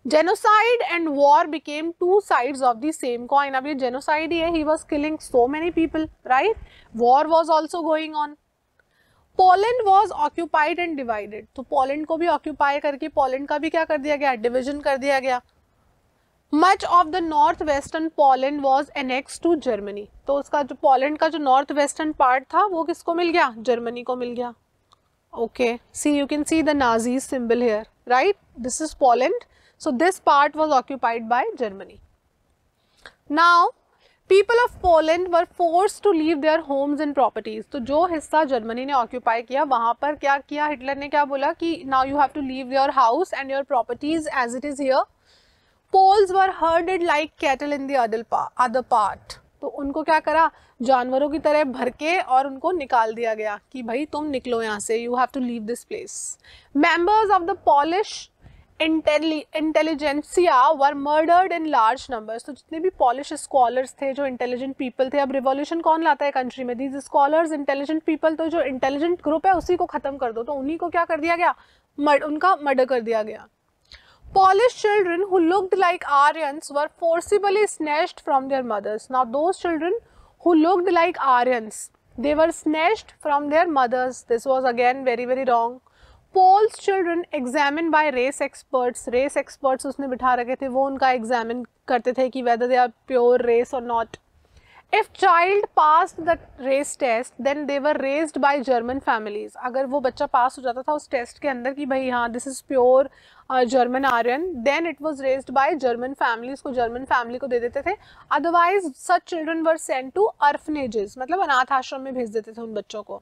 Genocide and war became two sides of the same coin. अब ये genocide ही है, he was killing so many people, right? War was also going on. Poland was occupied and divided. तो Poland को भी occupy करके Poland का भी क्या कर दिया गया, डिविजन कर दिया गया. Much of the north western Poland was annexed to Germany. तो उसका जो पोलैंड का जो नॉर्थ वेस्टर्न पार्ट था वो किसको मिल गया, जर्मनी को मिल गया. Okay, see, you can see the Nazi symbol here, right? This is Poland. So this part was occupied by Germany. Now, people of Poland were forced to leave their homes and properties. तो जो हिस्सा Germany ने occupy किया वहाँ पर क्या किया, Hitler ने क्या बोला कि now you have to leave your house and your properties as it is here. Poles were herded like cattle in the other part. तो उनको क्या करा, जानवरों की तरह भर के और उनको निकाल दिया गया कि भाई तुम निकलो यहाँ से, you have to leave this place. Members of the Polish intelligentsia were murdered in large numbers. तो जितने भी पॉलिश स्कॉलर्स थे, जो इंटेलिजेंट पीपल थे, अब रिवॉल्यूशन कौन लाता है कंट्री में, दीज स्कॉलर्स, इंटेलिजेंट पीपल, तो जो इंटेलिजेंट ग्रुप है उसी को खत्म कर दो, तो उन्हीं को क्या कर दिया गया, उनका मर्डर कर दिया गया. Polish children who looked like Aryans were forcibly snatched from their mothers. Now those children who looked like Aryans, they were snatched from their mothers. This was again very very wrong. Poles children examined by race experts. Race experts उसने बिठा रखे थे, वो उनका examine करते थे कि whether they are pure race or not. If child passed the race test, then they were raised by German families. अगर वो बच्चा पास हो जाता था उस टेस्ट के अंदर कि भाई हाँ this is pure German Aryan, then it was raised by German families, को German family को दे देते थे. Otherwise such children were sent to orphanages, मतलब अनाथ आश्रम में भेज देते थे उन बच्चों को.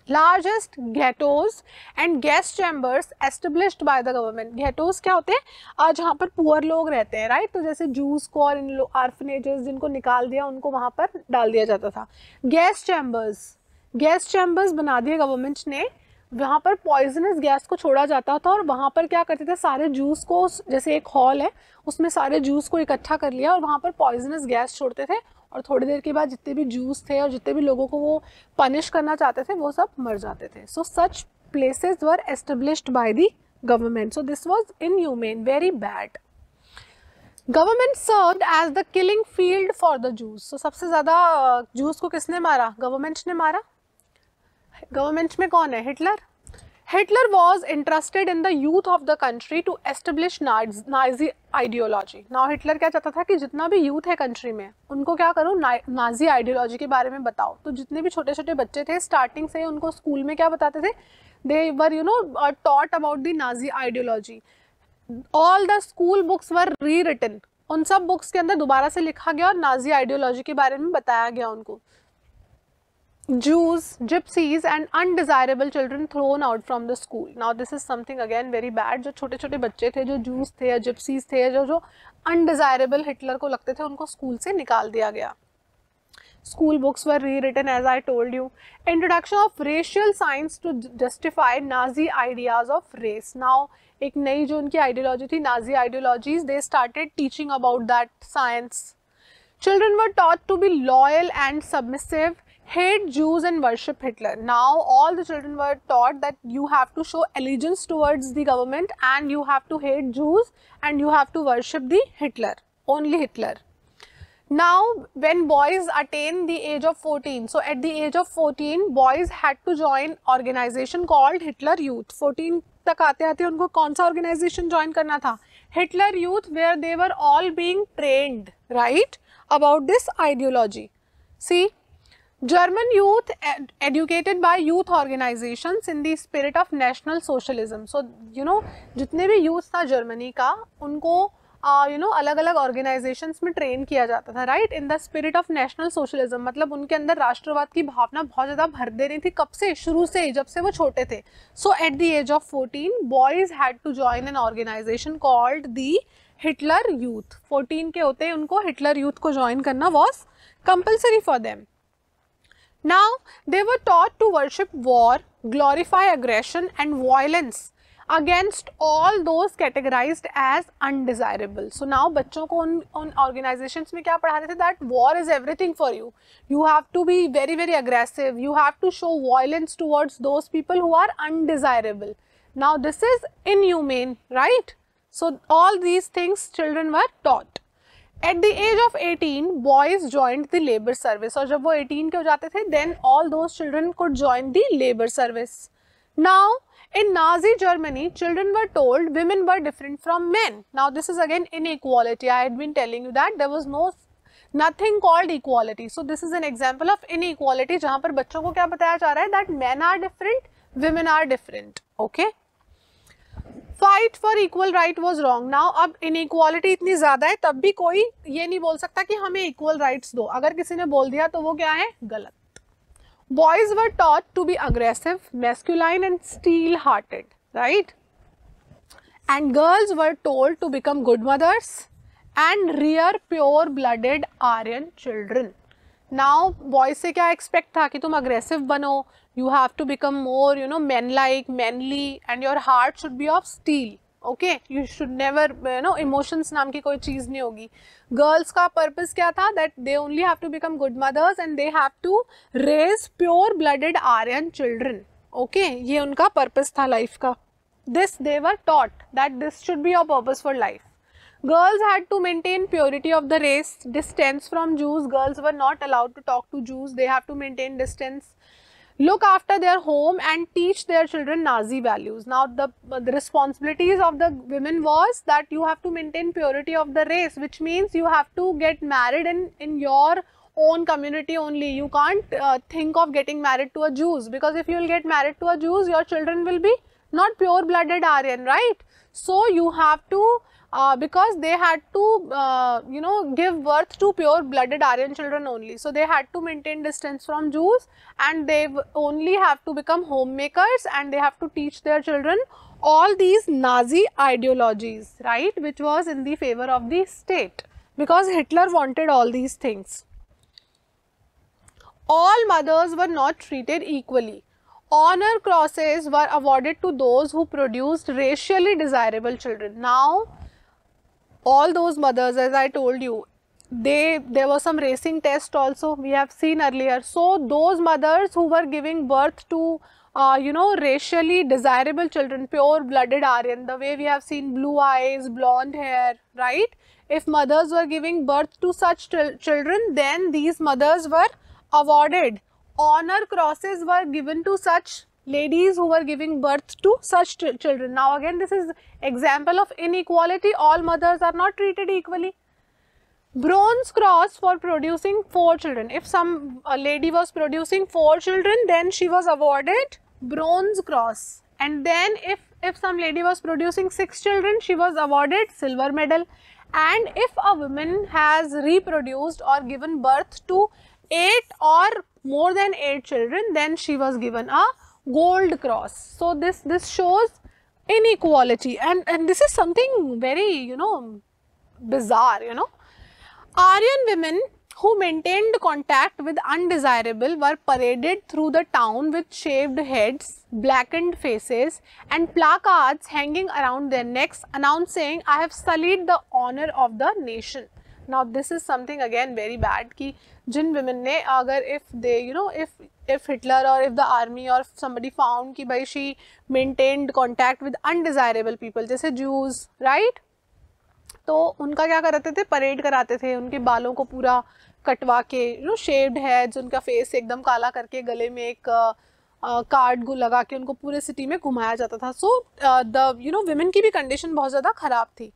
Largest ghettos and gas chambers established by the government. Ghettos क्या होते हैं, जहाँ पर पुअर लोग रहते हैं, राइट. तो जैसे जूस को और इन ऑर्फनेजेस जिनको निकाल दिया उनको वहाँ पर डाल दिया जाता था. गैस चैम्बर्स बना दिए गवर्नमेंट ने, वहाँ पर पॉइजनस गैस को छोड़ा जाता था और वहाँ पर क्या करते थे, सारे जूस को, जैसे एक हॉल है उसमें सारे जूस को इकट्ठा कर लिया और वहाँ पर पॉइजनस गैस छोड़ते थे और थोड़ी देर के बाद जितने भी जूस थे और जितने भी लोगों को वो पनिश करना चाहते थे वो सब मर जाते थे. So such places were established by the government. So this was inhumane, very bad. Government served as the killing field for the Jews. So सबसे ज़्यादा जूस को किसने मारा, गवर्नमेंट ने मारा. गवर्नमेंट में कौन है, Hitler. Hitler was interested in the youth of the country to establish Nazi ideology. Now Hitler क्या चाहता था कि जितना भी youth है country में उनको क्या करो, नाजी ideology के बारे में बताओ. तो जितने भी छोटे छोटे बच्चे थे स्टार्टिंग से उनको स्कूल में क्या बताते थे, they were taught about the Nazi ideology. All the school books were rewritten. उन सब बुक्स के अंदर दोबारा से लिखा गया और नाजी आइडियोलॉजी के बारे में बताया गया उनको. Jews, gypsies and undesirable children thrown out from the school. Now this is something again very bad. जो छोटे छोटे बच्चे थे, जो Jews थे या gypsies थे, जो undesirable हिटलर को लगते थे, उनको स्कूल से निकाल दिया गया. School books were rewritten as I told you. Introduction of racial science to justify Nazi ideas of race. Now एक नई जो उनकी ideology थी, Nazi ideologies, they started teaching about that science. Children were taught to be loyal and submissive, hate Jews and worship Hitler. Now all the children were taught that you have to show allegiance towards the government and you have to hate Jews and you have to worship the Hitler, only Hitler. Now when boys attain the age of 14, so at the age of 14 boys had to join organization called Hitler Youth. 14 तक आते आते उनको कौन सा organization join करना था, Hitler Youth, where they were all being trained, right, about this ideology. See, German youth educated by youth organizations in the spirit of national socialism. So जितने भी youth था जर्मनी का उनको अलग अलग organizations में train किया जाता था, right, in the spirit of national socialism. मतलब उनके अंदर राष्ट्रवाद की भावना बहुत ज़्यादा भर दे रही थी, कब से, शुरू से, जब से वो छोटे थे. So at the age of 14 boys had to join an organization called the Hitler Youth. 14 के होते हैं उनको Hitler Youth को join करना was compulsory for them. Now they were taught to worship war, glorify aggression and violence against all those categorized as undesirable. So now बच्चों को उन organizations में क्या पढ़ाते थे, that war is everything for you. You have to be very very aggressive. You have to show violence towards those people who are undesirable. Now this is inhumane, right? So all these things children were taught. At the age of 18, boys joined the labor service. और जब वो 18 के हो जाते थे, then all those children could join the labor service. Now, in Nazi Germany, children were told women were different from men. Now, this is again inequality. I had been telling you that there was nothing called equality. So, this is an example of inequality जहाँ पर बच्चों को क्या बताया जा रहा है that men are different, women are different. Okay. Fight for equal right was wrong. Now अब इनइक्वालिटी इतनी ज्यादा है तब भी कोई ये नहीं बोल सकता कि हमें इक्वल राइट्स दो. अगर किसी ने बोल दिया तो वो क्या है, गलत. Boys were taught to be aggressive, masculine and steel hearted, right, and girls were told to become good mothers and rear pure blooded Aryan children. Now boys से क्या एक्सपेक्ट था कि तुम अग्रेसिव बनो, you have to become more, you know, men-like, manly, and your heart should be of steel. Okay, you should never, you know, emotions नाम की कोई चीज़ नहीं होगी. Girls का purpose क्या था, that they only have to become good mothers and they have to raise pure-blooded Aryan children. Okay, ये उनका purpose था life का. This they were taught that this should be your purpose for life. Girls had to maintain purity of the race, distance from Jews. Girls were not allowed to talk to Jews. They have to maintain distance. Look after their home and teach their children Nazi values. Now the responsibilities of the women was that you have to maintain purity of the race, which means you have to get married in your own community only. You can't think of getting married to a Jews, because if you will get married to a Jews, your children will be not pure blooded Aryan, right? So you have to because they had to you know, give birth to pure blooded Aryan children only, so they had to maintain distance from Jews and they only have to become homemakers and they have to teach their children all these Nazi ideologies, right, which was in the favor of the state, because Hitler wanted all these things. All mothers were not treated equally. Honor crosses were awarded to those who produced racially desirable children. Now all those mothers, as I told you, there was some racing test also we have seen earlier. So those mothers who were giving birth to you know, racially desirable children, pure blooded Aryan, the way we have seen blue eyes, blonde hair, right? If mothers were giving birth to such children, then these mothers were awarded. Honor crosses were given to such ladies who were giving birth to such children. Now again, this is example of inequality. All mothers are not treated equally. Bronze cross for producing 4 children. If a lady was producing 4 children, then she was awarded bronze cross. And then if some lady was producing 6 children, she was awarded silver medal. And if a woman has reproduced or given birth to 8 or more than 8 children, then she was given a gold cross. So this shows inequality, and this is something very, you know, bizarre, you know. Aryan women who maintained contact with undesirable were paraded through the town with shaved heads, blackened faces and placards hanging around their necks announcing, "I have sullied the honor of the nation." Now this is something again very bad कि जिन women ने, अगर if they, you know, if Hitler or if the army or somebody found कि भाई she maintained contact with undesirable people, जैसे Jews, right? तो उनका क्या कराते थे, परेड कराते थे, उनके बालों को पूरा कटवा के, यू नो, शेव्ड हेड्स, उनका फेस एकदम काला करके, गले में एक कार्ड को लगा के उनको पूरे सिटी में घुमाया जाता था. So the, you know, women की भी कंडीशन बहुत ज़्यादा ख़राब थी.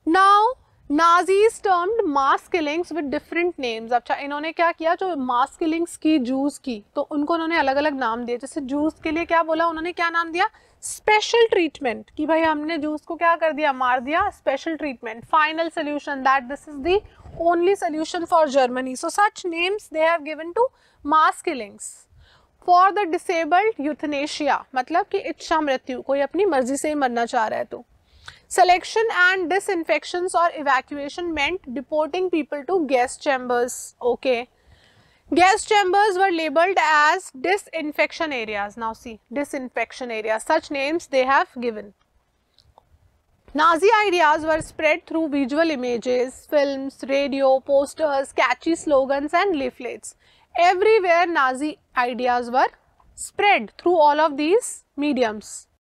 Now Nazis termed mass killings with different names. अच्छा, इन्होंने क्या किया, जो मास किलिंग्स की जूस की, तो उनको उन्होंने अलग अलग नाम दिए. जैसे जूस के लिए क्या बोला उन्होंने, क्या नाम दिया, स्पेशल ट्रीटमेंट, कि भाई हमने जूस को क्या कर दिया, मार दिया, special treatment. Final solution, that this is the only solution for Germany. So such names they have given to mass killings. For the disabled euthanasia, मतलब कि इच्छा मृत्यु, कोई अपनी मर्जी से ही मरना चाह रहा है तो. Selection and disinfections or evacuation meant deporting people to gas chambers. Okay. Gas chambers were labeled as disinfection areas. Now see, disinfection areas, such names they have given. Nazi ideas were spread through visual images, films, radio, posters, catchy slogans and leaflets. Everywhere Nazi ideas were spread through all of these mediums.